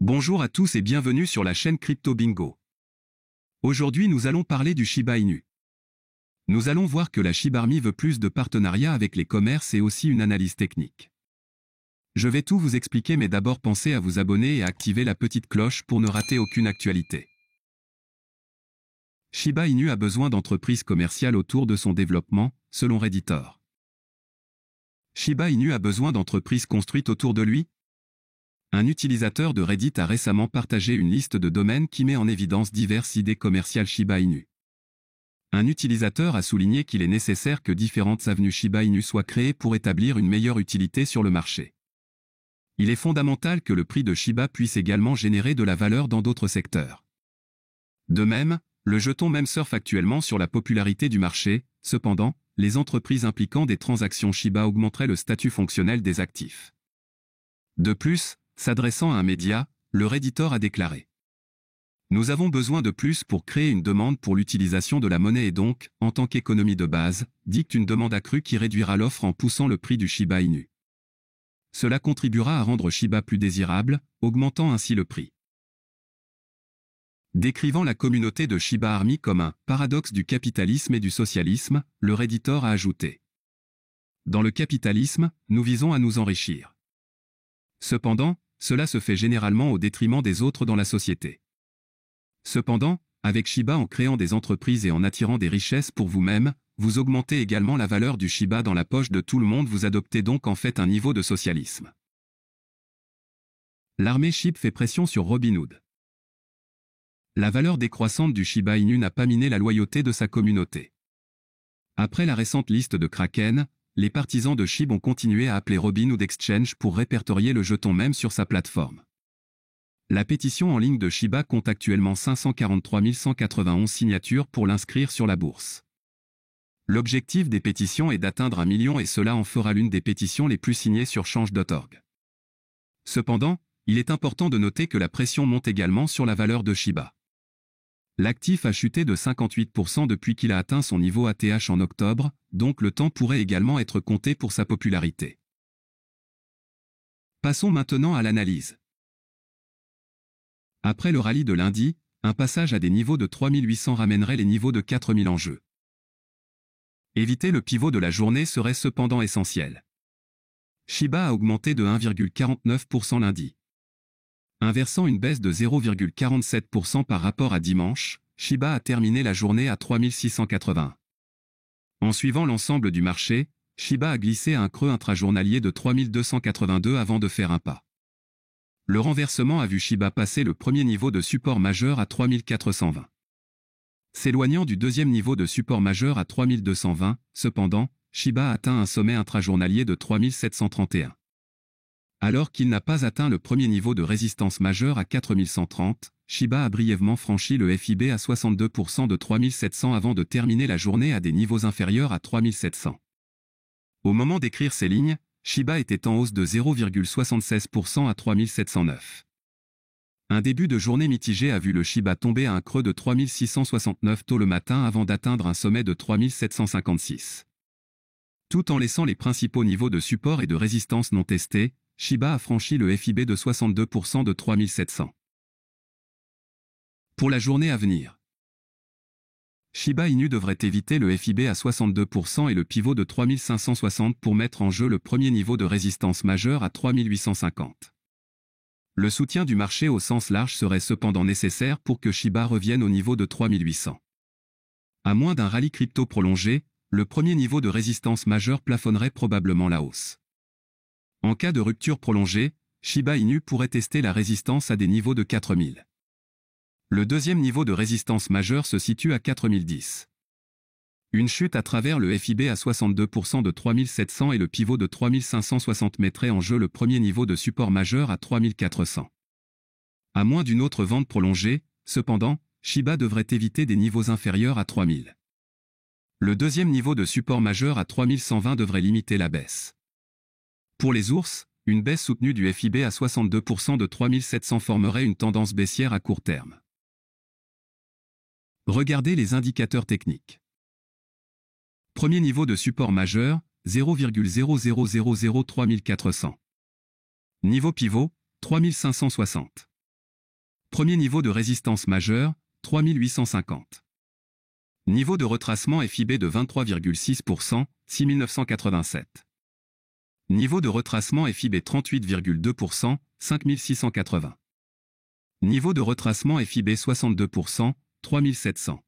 Bonjour à tous et bienvenue sur la chaîne Crypto Bingo. Aujourd'hui nous allons parler du Shiba Inu. Nous allons voir que la Shiba Army veut plus de partenariats avec les commerces et aussi une analyse technique. Je vais tout vous expliquer, mais d'abord pensez à vous abonner et à activer la petite cloche pour ne rater aucune actualité. Shiba Inu a besoin d'entreprises commerciales autour de son développement, selon Redditor. Shiba Inu a besoin d'entreprises construites autour de lui. Un utilisateur de Reddit a récemment partagé une liste de domaines qui met en évidence diverses idées commerciales Shiba Inu. Un utilisateur a souligné qu'il est nécessaire que différentes avenues Shiba Inu soient créées pour établir une meilleure utilité sur le marché. Il est fondamental que le prix de Shiba puisse également générer de la valeur dans d'autres secteurs. De même, le jeton même surfe actuellement sur la popularité du marché. Cependant, les entreprises impliquant des transactions Shiba augmenteraient le statut fonctionnel des actifs. De plus, s'adressant à un média, le Redditor a déclaré: nous avons besoin de plus pour créer une demande pour l'utilisation de la monnaie et donc, en tant qu'économie de base, dicte une demande accrue qui réduira l'offre en poussant le prix du Shiba Inu. Cela contribuera à rendre Shiba plus désirable, augmentant ainsi le prix. Décrivant la communauté de Shiba Army comme un « paradoxe du capitalisme et du socialisme », le Redditor a ajouté: dans le capitalisme, nous visons à nous enrichir. Cependant, cela se fait généralement au détriment des autres dans la société. Cependant, avec Shiba, en créant des entreprises et en attirant des richesses pour vous-même, vous augmentez également la valeur du Shiba dans la poche de tout le monde, vous adoptez donc en fait un niveau de socialisme. L'armée SHIB fait pression sur Robinhood. La valeur décroissante du Shiba Inu n'a pas miné la loyauté de sa communauté. Après la récente liste de Kraken, les partisans de SHIB ont continué à appeler Robinhood Exchange pour répertorier le jeton même sur sa plateforme. La pétition en ligne de Shiba compte actuellement 543 191 signatures pour l'inscrire sur la bourse. L'objectif des pétitions est d'atteindre 1 million et cela en fera l'une des pétitions les plus signées sur change.org. Cependant, il est important de noter que la pression monte également sur la valeur de Shiba. L'actif a chuté de 58% depuis qu'il a atteint son niveau ATH en octobre, donc le temps pourrait également être compté pour sa popularité. Passons maintenant à l'analyse. Après le rallye de lundi, un passage à des niveaux de 3800 ramènerait les niveaux de 4000 en jeu. Éviter le pivot de la journée serait cependant essentiel. Shiba a augmenté de 1,49% lundi. Inversant une baisse de 0,47% par rapport à dimanche, Shiba a terminé la journée à 3680. En suivant l'ensemble du marché, Shiba a glissé à un creux intrajournalier de 3282 avant de faire un pas. Le renversement a vu Shiba passer le premier niveau de support majeur à 3420. S'éloignant du deuxième niveau de support majeur à 3220, cependant, Shiba a atteint un sommet intrajournalier de 3731. Alors qu'il n'a pas atteint le premier niveau de résistance majeure à 4130, Shiba a brièvement franchi le FIB à 62% de 3700 avant de terminer la journée à des niveaux inférieurs à 3700. Au moment d'écrire ces lignes, Shiba était en hausse de 0,76% à 3709. Un début de journée mitigé a vu le Shiba tomber à un creux de 3669 tôt le matin avant d'atteindre un sommet de 3756. Tout en laissant les principaux niveaux de support et de résistance non testés, Shiba a franchi le FIB de 62% de 3700. Pour la journée à venir, Shiba Inu devrait éviter le FIB à 62% et le pivot de 3560 pour mettre en jeu le premier niveau de résistance majeur à 3850. Le soutien du marché au sens large serait cependant nécessaire pour que Shiba revienne au niveau de 3800. À moins d'un rallye crypto prolongé, le premier niveau de résistance majeur plafonnerait probablement la hausse. En cas de rupture prolongée, Shiba Inu pourrait tester la résistance à des niveaux de 4000. Le deuxième niveau de résistance majeure se situe à 4010. Une chute à travers le FIB à 62% de 3700 et le pivot de 3560 mettrait en jeu le premier niveau de support majeur à 3400. À moins d'une autre vente prolongée, cependant, Shiba devrait éviter des niveaux inférieurs à 3000. Le deuxième niveau de support majeur à 3120 devrait limiter la baisse. Pour les ours, une baisse soutenue du FIB à 62% de 3700 formerait une tendance baissière à court terme. Regardez les indicateurs techniques. Premier niveau de support majeur, 0,00003400. Niveau pivot, 3560. Premier niveau de résistance majeure, 3850. Niveau de retracement FIB de 23,6%, 6987. Niveau de retracement FIB 38,2%, 5680. Niveau de retracement FIB 62%, 3700.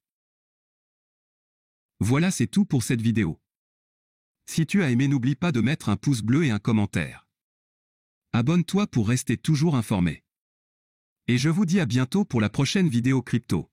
Voilà, c'est tout pour cette vidéo. Si tu as aimé, n'oublie pas de mettre un pouce bleu et un commentaire. Abonne-toi pour rester toujours informé. Et je vous dis à bientôt pour la prochaine vidéo crypto.